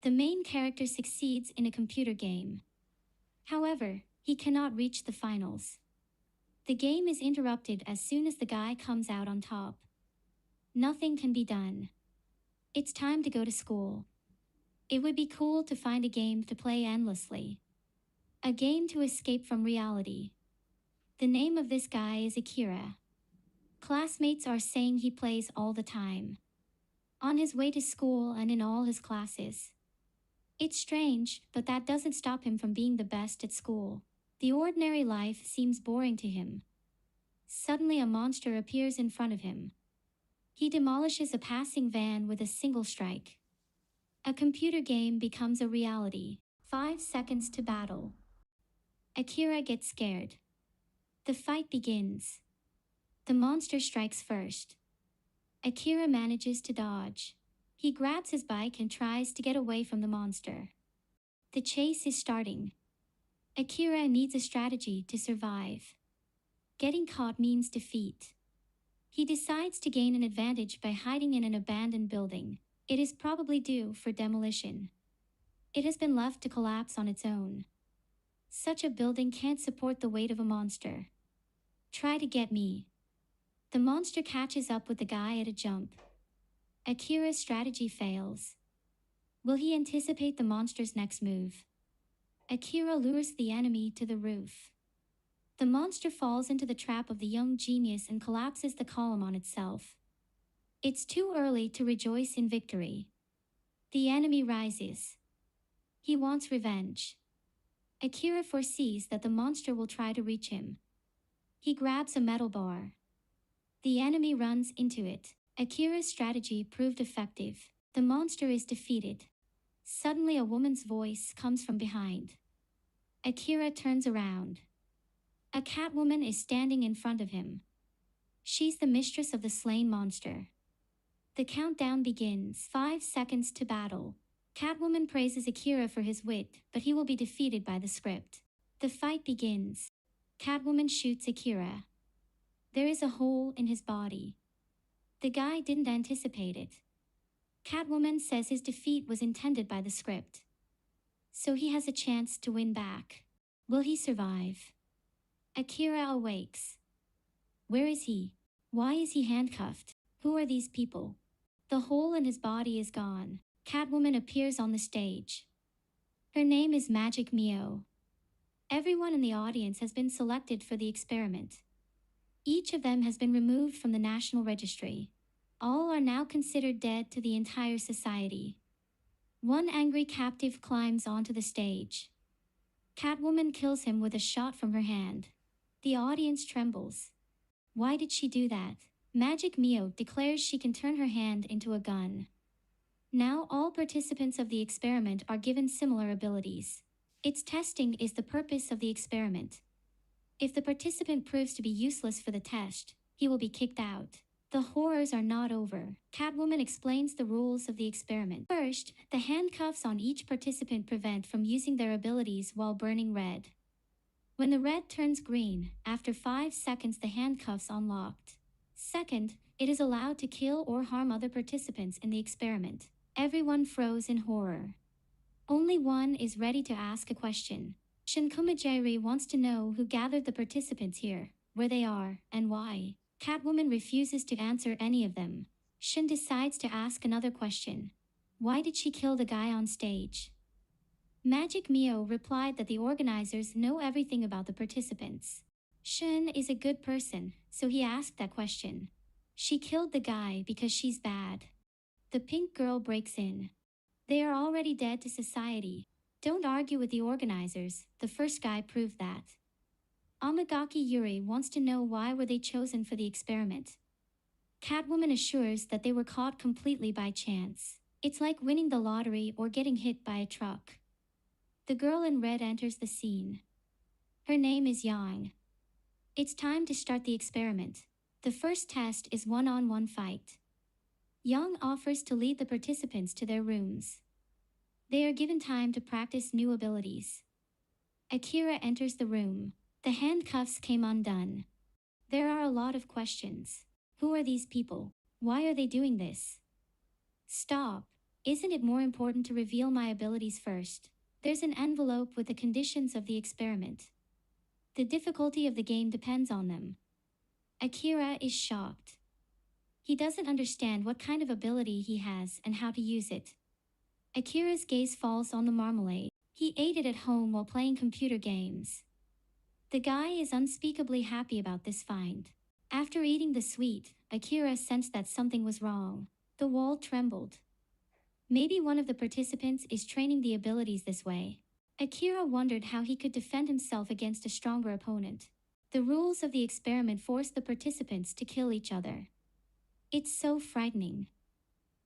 The main character succeeds in a computer game. However, he cannot reach the finals. The game is interrupted as soon as the guy comes out on top. Nothing can be done. It's time to go to school. It would be cool to find a game to play endlessly. A game to escape from reality. The name of this guy is Akira. Classmates are saying he plays all the time. On his way to school and in all his classes. It's strange, but that doesn't stop him from being the best at school. The ordinary life seems boring to him. Suddenly a monster appears in front of him. He demolishes a passing van with a single strike. A computer game becomes a reality. 5 seconds to battle. Akira gets scared. The fight begins. The monster strikes first. Akira manages to dodge. He grabs his bike and tries to get away from the monster. The chase is starting. Akira needs a strategy to survive. Getting caught means defeat. He decides to gain an advantage by hiding in an abandoned building. It is probably due for demolition. It has been left to collapse on its own. Such a building can't support the weight of a monster. Try to get me. The monster catches up with the guy at a jump. Akira's strategy fails. Will he anticipate the monster's next move? Akira lures the enemy to the roof. The monster falls into the trap of the young genius and collapses the column on itself. It's too early to rejoice in victory. The enemy rises. He wants revenge. Akira foresees that the monster will try to reach him. He grabs a metal bar. The enemy runs into it. Akira's strategy proved effective. The monster is defeated. Suddenly a woman's voice comes from behind. Akira turns around. A Catwoman is standing in front of him. She's the mistress of the slain monster. The countdown begins. 5 seconds to battle. Catwoman praises Akira for his wit, but he will be defeated by the script. The fight begins. Catwoman shoots Akira. There is a hole in his body. The guy didn't anticipate it. Catwoman says his defeat was intended by the script. So he has a chance to win back. Will he survive? Akira awakes. Where is he? Why is he handcuffed? Who are these people? The hole in his body is gone. Catwoman appears on the stage. Her name is Magic Mio. Everyone in the audience has been selected for the experiment. Each of them has been removed from the National Registry. All are now considered dead to the entire society. One angry captive climbs onto the stage. Catwoman kills him with a shot from her hand. The audience trembles. Why did she do that? Magic Mio declares she can turn her hand into a gun. Now all participants of the experiment are given similar abilities. Its testing is the purpose of the experiment. If the participant proves to be useless for the test, he will be kicked out. The horrors are not over. Catwoman explains the rules of the experiment. First, the handcuffs on each participant prevent from using their abilities while burning red. When the red turns green, after 5 seconds the handcuffs unlocked. Second, it is allowed to kill or harm other participants in the experiment. Everyone froze in horror. Only one is ready to ask a question. Shin Kumajiri wants to know who gathered the participants here, where they are, and why. Catwoman refuses to answer any of them. Shin decides to ask another question. Why did she kill the guy on stage? Magic Mio replied that the organizers know everything about the participants. Shin is a good person, so he asked that question. She killed the guy because she's bad. The pink girl breaks in. They are already dead to society. Don't argue with the organizers, the first guy proved that. Amagaki Yuri wants to know why were they chosen for the experiment. Catwoman assures that they were caught completely by chance. It's like winning the lottery or getting hit by a truck. The girl in red enters the scene. Her name is Yang. It's time to start the experiment. The first test is one-on-one fight. Yang offers to lead the participants to their rooms. They are given time to practice new abilities. Akira enters the room. The handcuffs came undone. There are a lot of questions. Who are these people? Why are they doing this? Stop. Isn't it more important to reveal my abilities first? There's an envelope with the conditions of the experiment. The difficulty of the game depends on them. Akira is shocked. He doesn't understand what kind of ability he has and how to use it. Akira's gaze falls on the marmalade. He ate it at home while playing computer games. The guy is unspeakably happy about this find. After eating the sweet, Akira sensed that something was wrong. The wall trembled. Maybe one of the participants is training the abilities this way. Akira wondered how he could defend himself against a stronger opponent. The rules of the experiment forced the participants to kill each other. It's so frightening.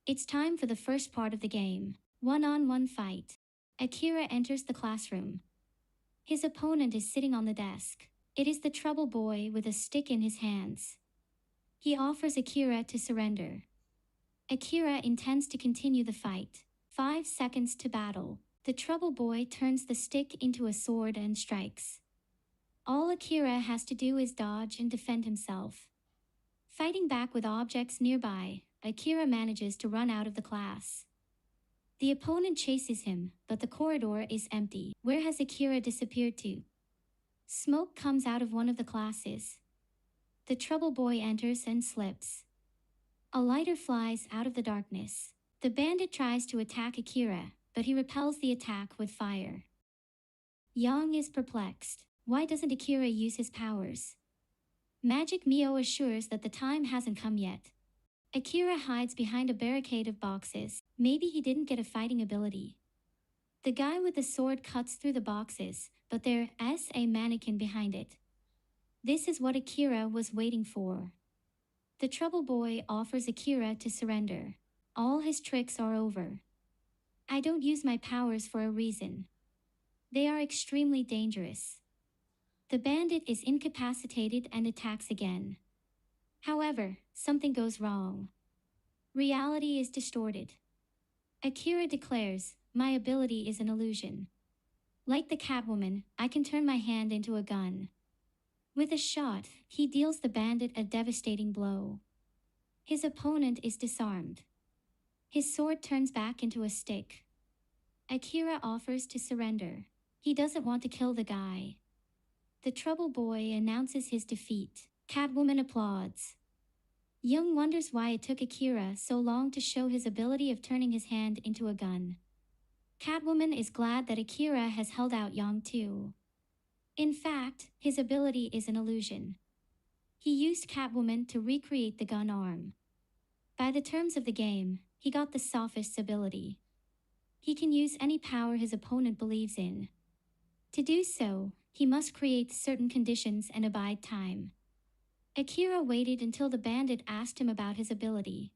It's time for the first part of the game. One-on-one fight. Akira enters the classroom. His opponent is sitting on the desk. It is the trouble boy with a stick in his hands. He offers Akira to surrender. Akira intends to continue the fight. 5 seconds to battle. The trouble boy turns the stick into a sword and strikes. All Akira has to do is dodge and defend himself. Fighting back with objects nearby, Akira manages to run out of the class. The opponent chases him, but the corridor is empty. Where has Akira disappeared to? Smoke comes out of one of the classes. The trouble boy enters and slips. A lighter flies out of the darkness. The bandit tries to attack Akira, but he repels the attack with fire. Yang is perplexed. Why doesn't Akira use his powers? Magic Mio assures that the time hasn't come yet. Akira hides behind a barricade of boxes. Maybe he didn't get a fighting ability. The guy with the sword cuts through the boxes, but there's a mannequin behind it. This is what Akira was waiting for. The trouble boy offers Akira to surrender. All his tricks are over. I don't use my powers for a reason. They are extremely dangerous. The bandit is incapacitated and attacks again. However, something goes wrong. Reality is distorted. Akira declares, my ability is an illusion. Like the Catwoman, I can turn my hand into a gun. With a shot, he deals the bandit a devastating blow. His opponent is disarmed. His sword turns back into a stick. Akira offers to surrender. He doesn't want to kill the guy. The trouble boy announces his defeat. Catwoman applauds. Young wonders why it took Akira so long to show his ability of turning his hand into a gun. Catwoman is glad that Akira has held out Yang too. In fact, his ability is an illusion. He used Catwoman to recreate the gun arm. By the terms of the game, he got the sophist's ability. He can use any power his opponent believes in. To do so, he must create certain conditions and abide time. Akira waited until the bandit asked him about his ability,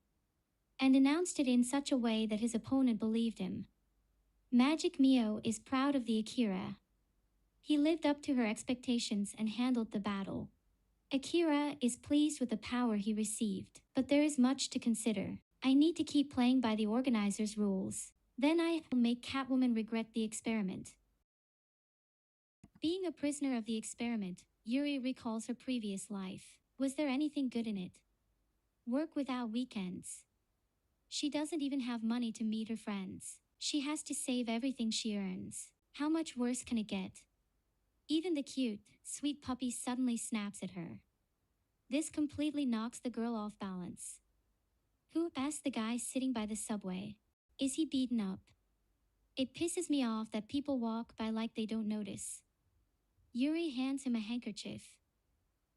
and announced it in such a way that his opponent believed him. Magic Mio is proud of the Akira. He lived up to her expectations and handled the battle. Akira is pleased with the power he received, but there is much to consider. I need to keep playing by the organizer's rules. Then I will make Catwoman regret the experiment. Being a prisoner of the experiment, Yuri recalls her previous life. Was there anything good in it? Work without weekends. She doesn't even have money to meet her friends. She has to save everything she earns. How much worse can it get? Even the cute, sweet puppy suddenly snaps at her. This completely knocks the girl off balance. Who asked the guy sitting by the subway? Is he beaten up? It pisses me off that people walk by like they don't notice. Yuri hands him a handkerchief.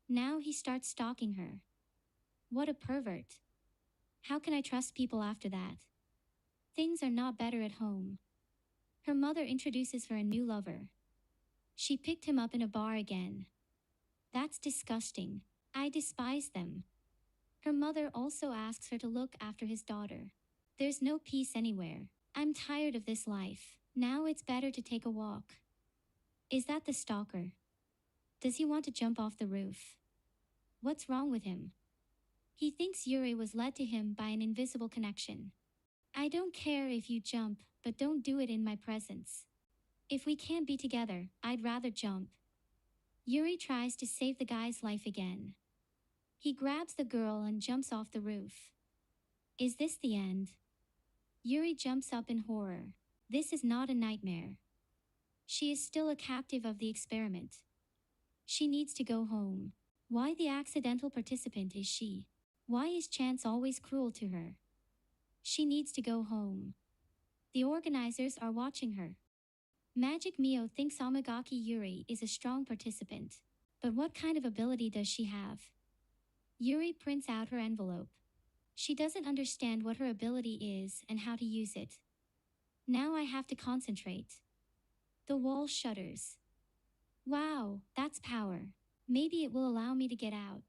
Now he starts stalking her. What a pervert. How can I trust people after that? Things are not better at home. Her mother introduces her a new lover. She picked him up in a bar again. That's disgusting. I despise them. Her mother also asks her to look after his daughter. There's no peace anywhere. I'm tired of this life. Now it's better to take a walk. Is that the stalker? Does he want to jump off the roof? What's wrong with him? He thinks Yuri was led to him by an invisible connection. I don't care if you jump, but don't do it in my presence. If we can't be together, I'd rather jump. Yuri tries to save the guy's life again. He grabs the girl and jumps off the roof. Is this the end? Yuri jumps up in horror. This is not a nightmare. She is still a captive of the experiment. She needs to go home. Why the accidental participant is she? Why is chance always cruel to her? She needs to go home. The organizers are watching her. Magic Mio thinks Amagaki Yuri is a strong participant. But what kind of ability does she have? Yuri prints out her envelope. She doesn't understand what her ability is and how to use it. Now I have to concentrate. The wall shudders. Wow, that's power. Maybe it will allow me to get out.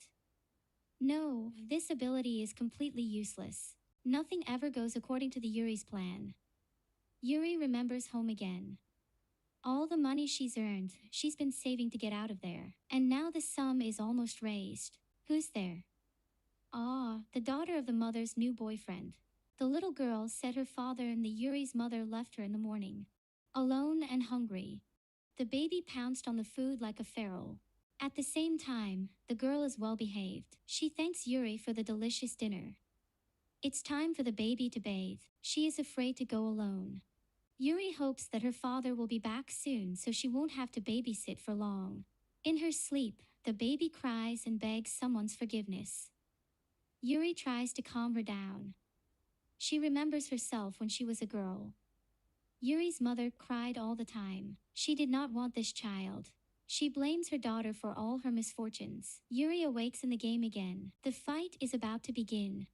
No, this ability is completely useless. Nothing ever goes according to the Yuri's plan. Yuri remembers home again. All the money she's earned, she's been saving to get out of there. And now the sum is almost raised. Who's there? Ah, the daughter of the mother's new boyfriend. The little girl said her father and the Yuri's mother left her in the morning. Alone and hungry. The baby pounced on the food like a feral. At the same time, the girl is well behaved. She thanks Yuri for the delicious dinner. It's time for the baby to bathe. She is afraid to go alone. Yuri hopes that her father will be back soon so she won't have to babysit for long. In her sleep, the baby cries and begs someone's forgiveness. Yuri tries to calm her down. She remembers herself when she was a girl. Yuri's mother cried all the time. She did not want this child. She blames her daughter for all her misfortunes. Yuri awakes in the game again. The fight is about to begin.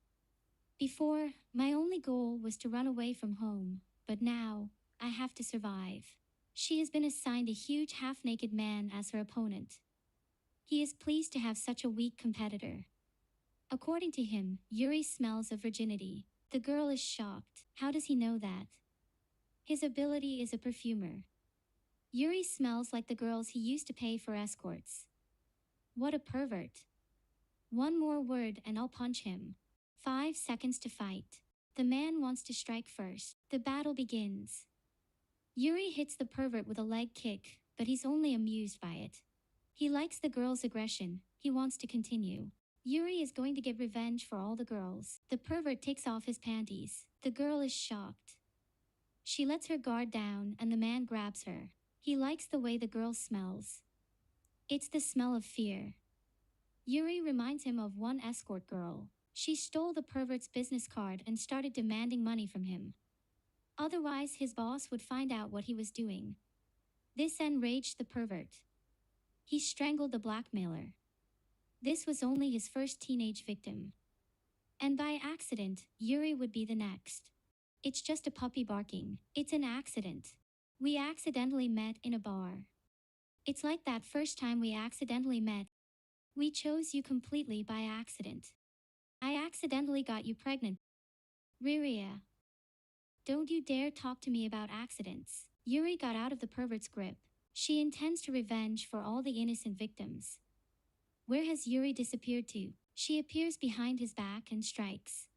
Before, my only goal was to run away from home, but now, I have to survive. She has been assigned a huge half-naked man as her opponent. He is pleased to have such a weak competitor. According to him, Yuri smells of virginity. The girl is shocked. How does he know that? His ability is a perfumer. Yuri smells like the girls he used to pay for escorts. What a pervert. One more word and I'll punch him. 5 seconds to fight. The man wants to strike first. The battle begins. Yuri hits the pervert with a leg kick, but he's only amused by it. He likes the girl's aggression. He wants to continue. Yuri is going to get revenge for all the girls. The pervert takes off his panties. The girl is shocked. She lets her guard down and the man grabs her. He likes the way the girl smells. It's the smell of fear. Yuri reminds him of one escort girl. She stole the pervert's business card and started demanding money from him. Otherwise, his boss would find out what he was doing. This enraged the pervert. He strangled the blackmailer. This was only his first teenage victim. And by accident, Yuri would be the next. It's just a puppy barking. It's an accident. We accidentally met in a bar. It's like that first time we accidentally met. We chose you completely by accident. I accidentally got you pregnant. Riria. Don't you dare talk to me about accidents. Yuri got out of the pervert's grip. She intends to revenge for all the innocent victims. Where has Yuri disappeared to? She appears behind his back and strikes.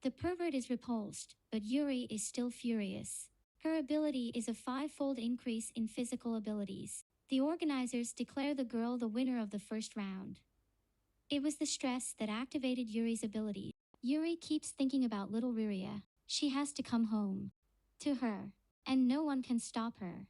The pervert is repulsed, but Yuri is still furious. Her ability is a 5-fold increase in physical abilities. The organizers declare the girl the winner of the first round. It was the stress that activated Yuri's ability. Yuri keeps thinking about little Riria. She has to come home. To her. And no one can stop her.